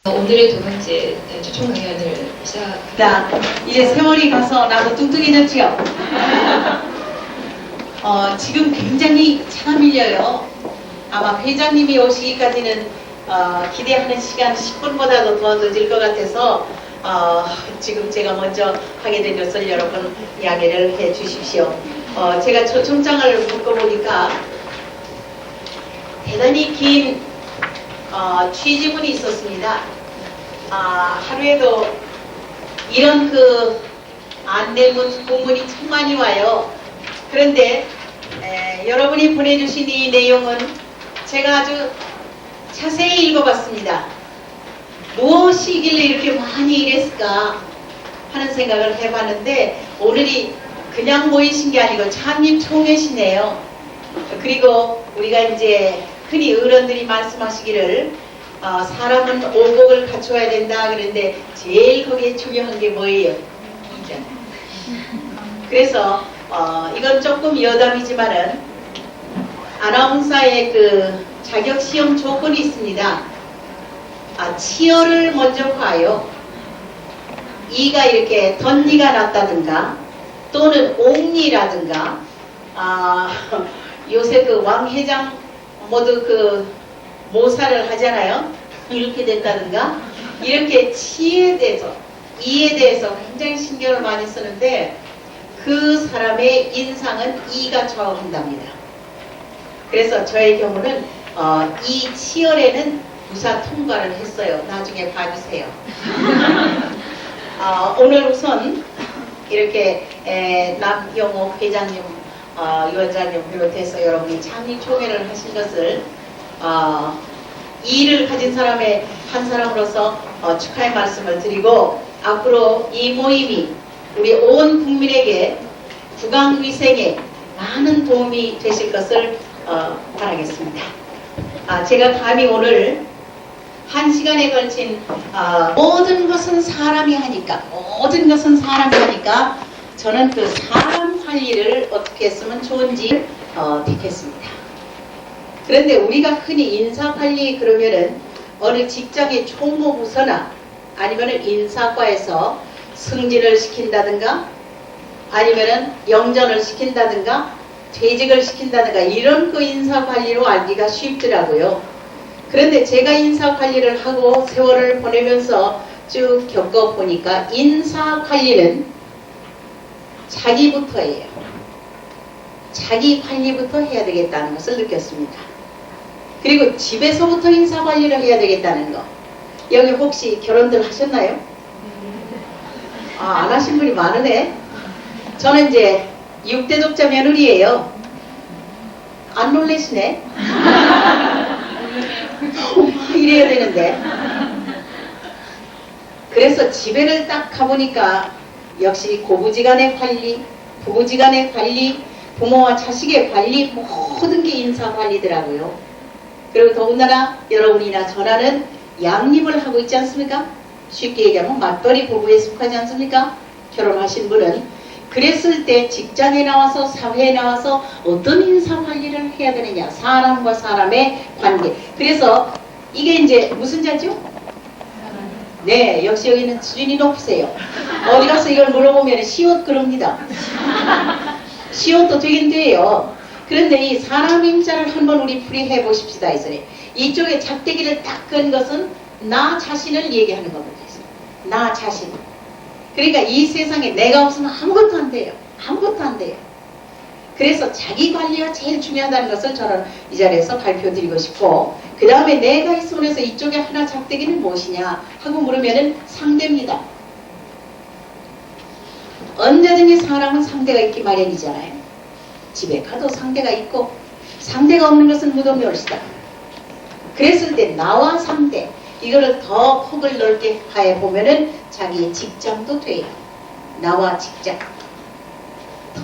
오늘의 두 번째 초청 강연을 시작합니다. 이제 세월이 가서 나도 뚱뚱해졌지요. 지금 굉장히 차가 밀려요. 아마 회장님이 오시기까지는 기대하는 시간 10분보다도 더 늦을 것 같아서 지금 제가 먼저 하게 된 것을 여러분 이야기를 해 주십시오. 제가 초청장을 묶어보니까 대단히 긴 취지문이 있었습니다. 하루에도 이런 안내문, 공문이 참 많이 와요. 그런데 여러분이 보내주신 이 내용은 제가 아주 자세히 읽어봤습니다. 무엇이길래 이렇게 많이 이랬을까 하는 생각을 해봤는데 오늘이 그냥 모이신 게 아니고 창립 총회시네요. 그리고 우리가 이제 흔히 어른들이 말씀하시기를 사람은 오복을 갖춰야 된다 그런데 제일 거기에 중요한 게 뭐예요? 이잖아요. 그래서 이건 조금 여담이지만은 아나운서의 자격 시험 조건이 있습니다. 치어를 먼저 봐요. 이가 이렇게 덧니가 났다든가 또는 옥니라든가 요새 왕 회장 모두 모사를 하잖아요. 이렇게 됐다든가 이렇게 치에 대해서 이에 대해서 굉장히 신경을 많이 쓰는데 그 사람의 인상은 이가 좌우한답니다. 그래서 저의 경우는 이 치열에는 무사 통과를 했어요. 나중에 봐주세요. 오늘 우선 이렇게 남영옥 회장님, 위원장님 비롯해서 여러분이 창립총회를 하신 것을 이를 가진 사람의 한 사람으로서 축하의 말씀을 드리고 앞으로 이 모임이 우리 온 국민에게 구강위생에 많은 도움이 되실 것을 바라겠습니다. 제가 감히 오늘 1시간에 걸친 모든 것은 사람이 하니까 저는 사람 관리를 어떻게 했으면 좋은지 택했습니다. 그런데 우리가 흔히 인사관리 그러면은 어느 직장의 총무부서나 아니면은 인사과에서 승진을 시킨다든가 아니면은 영전을 시킨다든가 퇴직을 시킨다든가 이런 인사관리로 알기가 쉽더라고요. 그런데 제가 인사관리를 하고 세월을 보내면서 쭉 겪어보니까 인사관리는 자기부터예요. 자기 관리부터 해야 되겠다는 것을 느꼈습니다. 그리고 집에서부터 인사관리를 해야 되겠다는 거. 여기 혹시 결혼들 하셨나요? 안 하신 분이 많으네. 저는 이제 6대 독자 며느리예요. 안 놀래시네? 이래야 되는데. 그래서 집에를 딱 가보니까 역시 고부지간의 관리, 부부지간의 관리, 부모와 자식의 관리 모든 게 인사관리더라고요. 그리고 더군다나 여러분이나 저라는 양립을 하고 있지 않습니까? 쉽게 얘기하면 맞벌이 부부에 속하지 않습니까? 결혼하신 분은. 그랬을 때 직장에 나와서 사회에 나와서 어떤 인사관리를 해야 되느냐. 사람과 사람의 관계. 그래서 이게 이제 무슨 자죠? 네, 역시 여기는 수준이 높으세요. 어디 가서 이걸 물어보면 시옷 그럽니다. 시옷도 되긴 돼요. 그런데 이 사람 임자를 한번 우리 풀이해 보십시다. 이쪽에 작대기를 딱 건 것은 나 자신을 얘기하는 겁니다. 나 자신. 그러니까 이 세상에 내가 없으면 아무것도 안 돼요. 아무것도 안 돼요. 그래서 자기 관리가 제일 중요하다는 것을 저는 이 자리에서 발표드리고 싶고 그 다음에 내가 이 손에서 이쪽에 하나 작대기는 무엇이냐 하고 물으면은 상대입니다. 언제든지 사람은 상대가 있기 마련이잖아요. 집에 가도 상대가 있고 상대가 없는 것은 무덤이 올시다. 그랬을 때 나와 상대 이거를 더 폭을 넓게 하여 보면은 자기 직장도 돼요. 나와 직장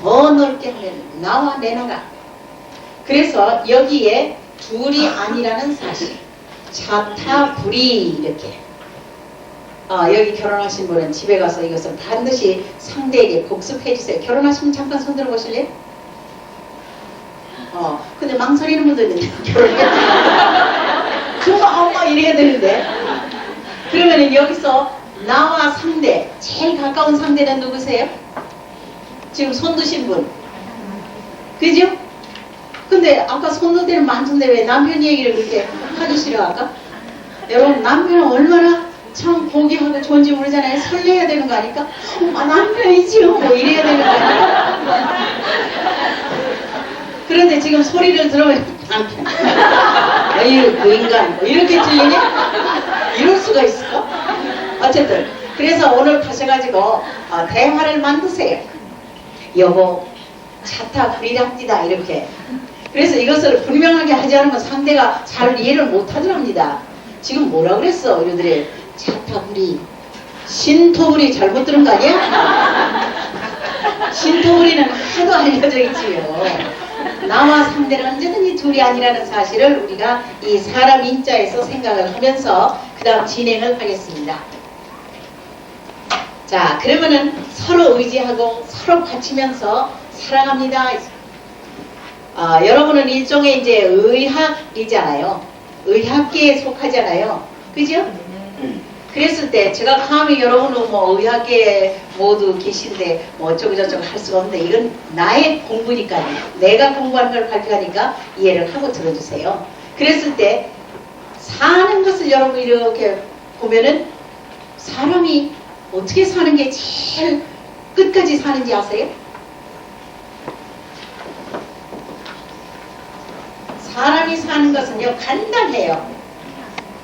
더 넓게 하면 나와 내 나라. 그래서 여기에 둘이 아니라는 사실 자타불이 이렇게 여기 결혼하신 분은 집에 가서 이것을 반드시 상대에게 복습해 주세요. 결혼하시면 잠깐 손 들어 보실래요? 근데 망설이는 분도 있는데 결혼해. 엄마 이래야 되는데 그러면 여기서 나와 상대, 제일 가까운 상대는 누구세요? 지금 손 드신 분. 그죠? 근데 아까 손 들 때는 많던데 왜 남편 얘기를 그렇게 하기 싫어할까? 여러분, 남편은 얼마나 참 고귀하고 좋은지 모르잖아요. 설레야 되는 거 아닐까? 아, 남편이지요. 뭐 이래야 되는 거 아닐까? 그런데 지금 소리를 들으면 남편. 어이, 그 인간. 뭐 이렇게 들리냐? 이럴 수가 있을까? 어쨌든. 그래서 오늘 가셔가지고 대화를 만드세요. 여보, 차타 불이랍디다. 이렇게. 그래서 이것을 분명하게 하지 않으면 상대가 잘 이해를 못 하더랍니다. 지금 뭐라 그랬어? 이러더래. 차타불이. 신토불이 잘못 들은 거 아니야? 신토불이는 하도 알려져 있지요. 나와 상대는 언제든지 둘이 아니라는 사실을 우리가 이 사람 인자에서 생각을 하면서 그 다음 진행을 하겠습니다. 자, 그러면은 서로 의지하고 서로 받치면서 살아갑니다. 여러분은 일종의 이제 의학이잖아요. 의학계에 속하잖아요. 그죠? 그랬을 때 제가 감히 여러분은 뭐 의학계에 모두 계신데 뭐 어쩌고저쩌고 할 수가 없는데 이건 나의 공부니까요. 내가 공부하는 걸 발표하니까 이해를 하고 들어주세요. 그랬을 때 사는 것을 여러분 이렇게 보면은 사람이 어떻게 사는 게 제일 끝까지 사는지 아세요? 사람이 사는 것은요 간단해요.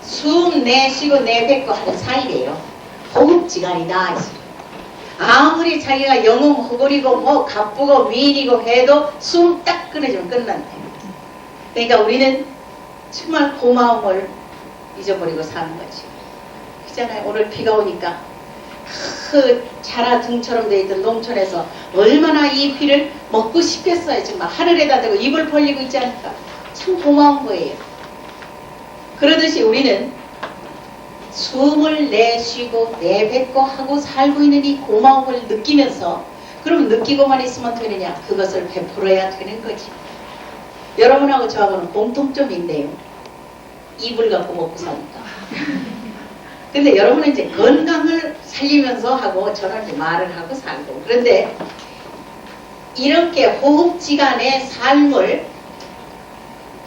숨 내쉬고 내뱉고 하는 사이래요. 호흡지간이다. 아무리 자기가 영웅 허구리고 뭐 가쁘고 미인이고 해도 숨 딱 끊어지면 끝난대요. 그러니까 우리는 정말 고마움을 잊어버리고 사는 거지. 그잖아요. 오늘 비가 오니까 그 자라 등처럼 돼 있던 농촌에서 얼마나 이 비를 먹고 싶겠어요. 정말 하늘에다 대고 입을 벌리고 있지 않을까. 참 고마운 거예요. 그러듯이 우리는 숨을 내쉬고 내뱉고 하고 살고 있는 이 고마움을 느끼면서 그럼 느끼고만 있으면 되느냐? 그것을 베풀어야 되는 거지. 여러분하고 저하고는 공통점이 있네요. 입을 갖고 먹고 사니까. 근데 여러분은 이제 건강을 살리면서 하고 저는 이제 말을 하고 살고. 그런데 이렇게 호흡지간의 삶을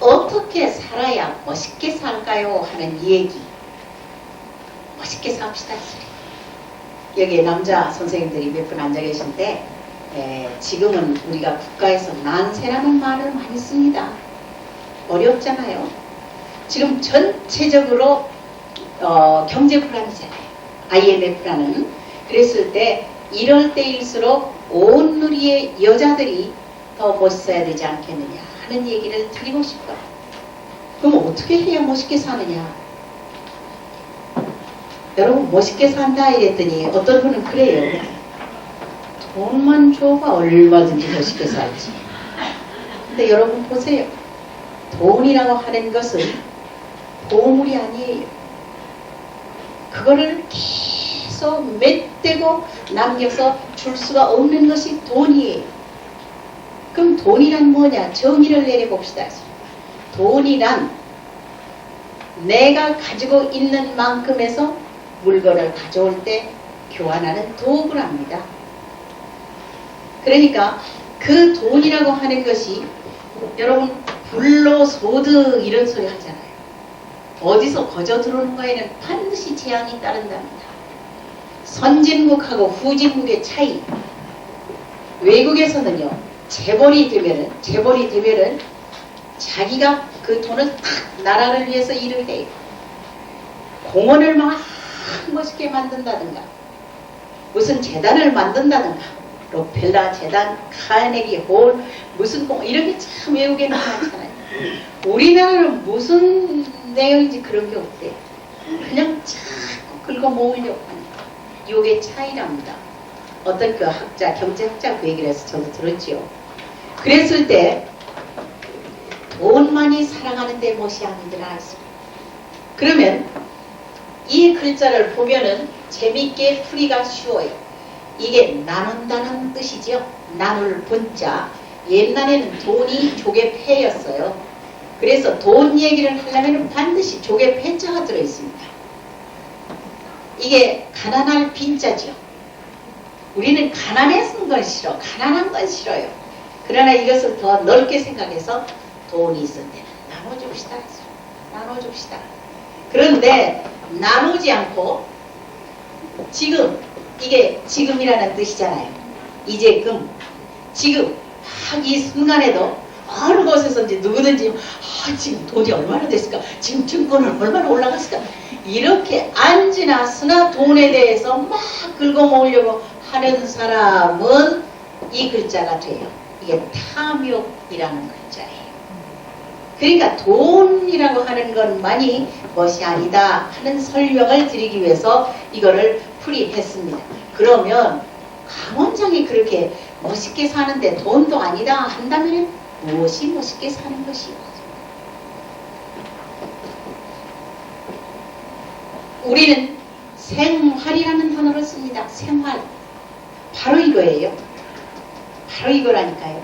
어떻게 살아야 멋있게 살까요? 하는 이 얘기. 멋있게 삽시다. 여기에 남자 선생님들이 몇 분 앉아 계신데 지금은 우리가 국가에서 난세라는 말을 많이 씁니다. 어렵잖아요. 지금 전체적으로 경제 불안이잖아요. IMF라는. 그랬을 때 이럴 때일수록 온 누리의 여자들이 더 멋있어야 되지 않겠느냐 하는 얘기를 드리고 싶어요. 그럼 어떻게 해야 멋있게 사느냐? 여러분 멋있게 산다 이랬더니 어떤 분은 그래요. 돈만 줘봐 얼마든지 멋있게 살지. 근데 여러분 보세요. 돈이라고 하는 것은 보물이 아니에요. 그거를 계속 맷대고 남겨서 줄 수가 없는 것이 돈이에요. 그럼 돈이란 뭐냐? 정의를 내려봅시다. 돈이란 내가 가지고 있는 만큼에서 물건을 가져올 때 교환하는 도구랍니다. 그러니까 그 돈이라고 하는 것이 여러분 불로소득 이런 소리 하잖아요. 어디서 거저 들어오는 거에는 반드시 재앙이 따른답니다. 선진국하고 후진국의 차이. 외국에서는요 재벌이 되면은 자기가 그 돈을 탁 나라를 위해서 일을 해요. 공원을 막 멋있게 만든다든가 무슨 재단을 만든다든가 록펠라 재단, 카네기 홀 무슨 이런 게 참 외국에는 많잖아요. 우리나라는 무슨 내용인지 그런 게 없대요. 그냥 자꾸 긁어 모으려고 하는 거. 이게 차이랍니다. 어떤 그 학자, 경제학자 그 얘기를 해서 저도 들었지요. 그랬을 때 돈만이 살아가는데 못이 아니더라 했습니다. 그러면 이 글자를 보면은 재밌게 풀이가 쉬워요. 이게 나눈다는 뜻이죠. 나눌 분자. 옛날에는 돈이 조개 패였어요. 그래서 돈 얘기를 하려면 반드시 조개 패자가 들어있습니다. 이게 가난할 빈자지요. 우리는 가난해서 건 싫어. 가난한 건 싫어요. 그러나 이것을 더 넓게 생각해서 돈이 있을 때는 나눠줍시다. 나눠줍시다. 그런데 나누지 않고 지금, 이게 지금이라는 뜻이잖아요. 이제금, 지금 막 이 순간에도 어느 곳에서든지 누구든지 지금 돈이 얼마나 됐을까? 지금 증권은 얼마나 올라갔을까? 이렇게 안지나 쓰나 돈에 대해서 막 긁어모으려고 하는 사람은 이 글자가 돼요. 이게 탐욕이라는 글자예요. 그러니까 돈이라고 하는 것만이 것이 아니다 하는 설명을 드리기 위해서 이거를 풀이했습니다. 그러면 강원장이 그렇게 멋있게 사는데 돈도 아니다 한다면 무엇이 멋있게 사는 것이요? 우리는 생활이라는 단어를 씁니다. 생활. 바로 이거예요. 바로 이거라니까요.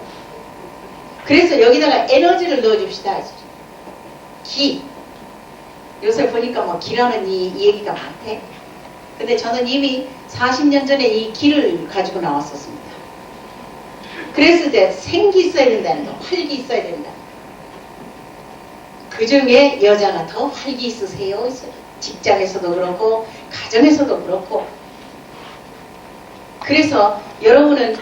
그래서 여기다가 에너지를 넣어줍시다. 기. 요새 보니까 뭐 기라는 이 얘기가 많대. 근데 저는 이미 40년 전에 이 기를 가지고 나왔었습니다. 그랬을 때 생기 있어야 된다는 거, 활기 있어야 된다. 그 중에 여자가 더 활기 있으세요. 직장에서도 그렇고 가정에서도 그렇고. 그래서 여러분은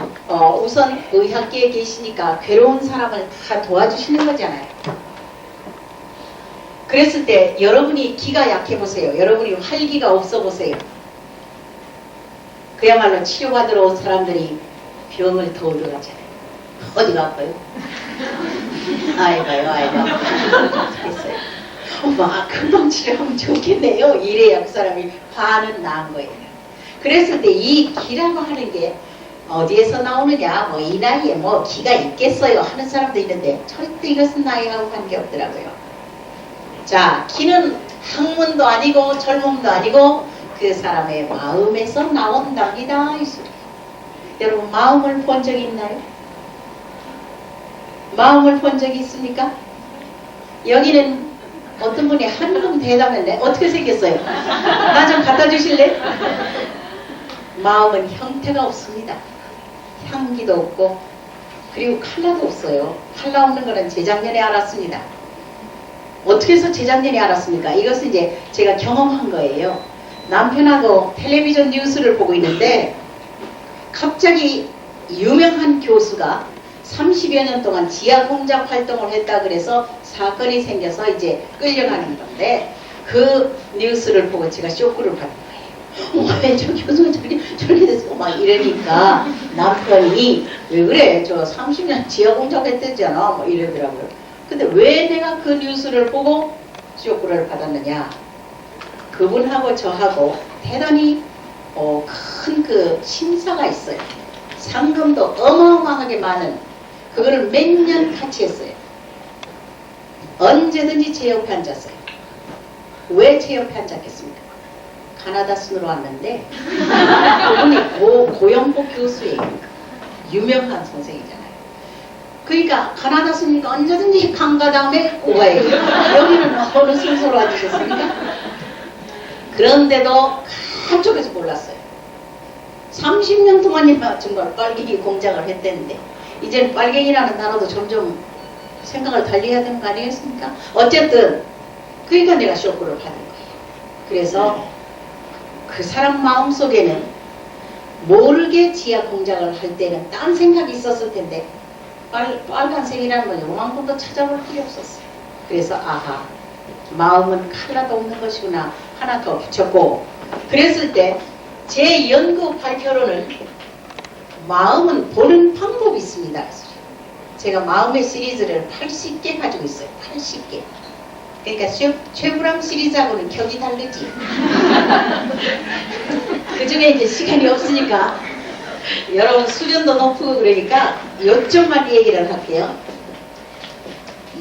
우선 의학계에 계시니까 괴로운 사람을 다 도와주시는 거잖아요. 그랬을 때 여러분이 기가 약해 보세요. 여러분이 활기가 없어 보세요. 그야말로 치료받으러 온 사람들이 병을 더 얻어가잖아요. 어디가 아파요? 아이고. 됐어요. 엄마, 금방 치료하면 좋겠네요. 이래야 그 사람이 화는 난 거예요. 그랬을 때 이 기라고 하는 게 어디에서 나오느냐, 뭐 이 나이에 뭐 기가 있겠어요 하는 사람도 있는데 절대 이것은 나이하고 관계없더라고요. 자, 기는 학문도 아니고 젊음도 아니고 그 사람의 마음에서 나온답니다. 이 소리. 여러분 마음을 본 적이 있나요? 마음을 본 적이 있습니까? 여기는 어떤 분이 한금 대답했네. 어떻게 생겼어요? 나 좀 갖다 주실래? 마음은 형태가 없습니다. 향기도 없고 그리고 컬러도 없어요. 컬러 없는 거는 재작년에 알았습니다. 어떻게 해서 재작년에 알았습니까? 이것은 이제 제가 경험한 거예요. 남편하고 텔레비전 뉴스를 보고 있는데 갑자기 유명한 교수가 30여 년 동안 지하공작 활동을 했다 그래서 사건이 생겨서 이제 끌려가는 건데 그 뉴스를 보고 제가 쇼크를 받은 거예요. 왜 저 교수가 저렇게 됐어? 막 이러니까 남편이 왜 그래? 저 30년 지하공작 했댔잖아. 뭐 이러더라고요. 근데 왜 내가 그 뉴스를 보고 쇼크를 받았느냐? 그분하고 저하고 대단히 큰 그 심사가 있어요. 상금도 어마어마하게 많은 그거를 몇 년 같이 했어요. 언제든지 제 옆에 앉았어요. 왜 제 옆에 앉았겠습니까? 가나다 순으로 왔는데 그분이 고영복 교수예요. 유명한 선생이잖아요. 그러니까 가나다 순이니까 언제든지 강가 다음에 오가예요. 여기는 어느 순서로 와주셨습니까? 그런데도 한쪽에서 몰랐어요. 30년 동안이나 정말 빨갱이 공작을 했대는데 이제는 빨갱이라는 단어도 점점 생각을 달리해야 되는 거 아니겠습니까? 어쨌든 그러니까 내가 쇼크를 받은 거예요. 그래서 그 사람 마음속에는 모르게 지하 공작을 할 때는 딴 생각이 있었을 텐데 빨간색이라는 건 요만큼도 찾아볼 필요 없었어요. 그래서 아하, 마음은 칼라도 없는 것이구나 하나 더 붙였고, 그랬을 때 제 연구 발표로는 마음은 보는 방법이 있습니다. 제가 마음의 시리즈를 80개 가지고 있어요. 80개. 그러니까 최불암 시리즈하고는 격이 다르지. 그 중에 이제 시간이 없으니까 여러분 수준도 높고 그러니까 요점만 얘기를 할게요.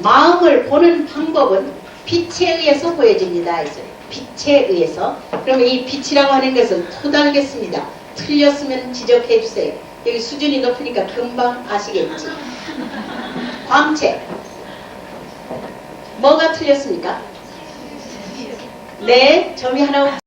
마음을 보는 방법은 빛에 의해서 보여집니다. 빛에 의해서. 그러면 이 빛이라고 하는 것은 토달겠습니다. 틀렸으면 지적해 주세요. 여기 수준이 높으니까 금방 아시겠지. 광채. 뭐가 틀렸습니까? 네, 점이 하나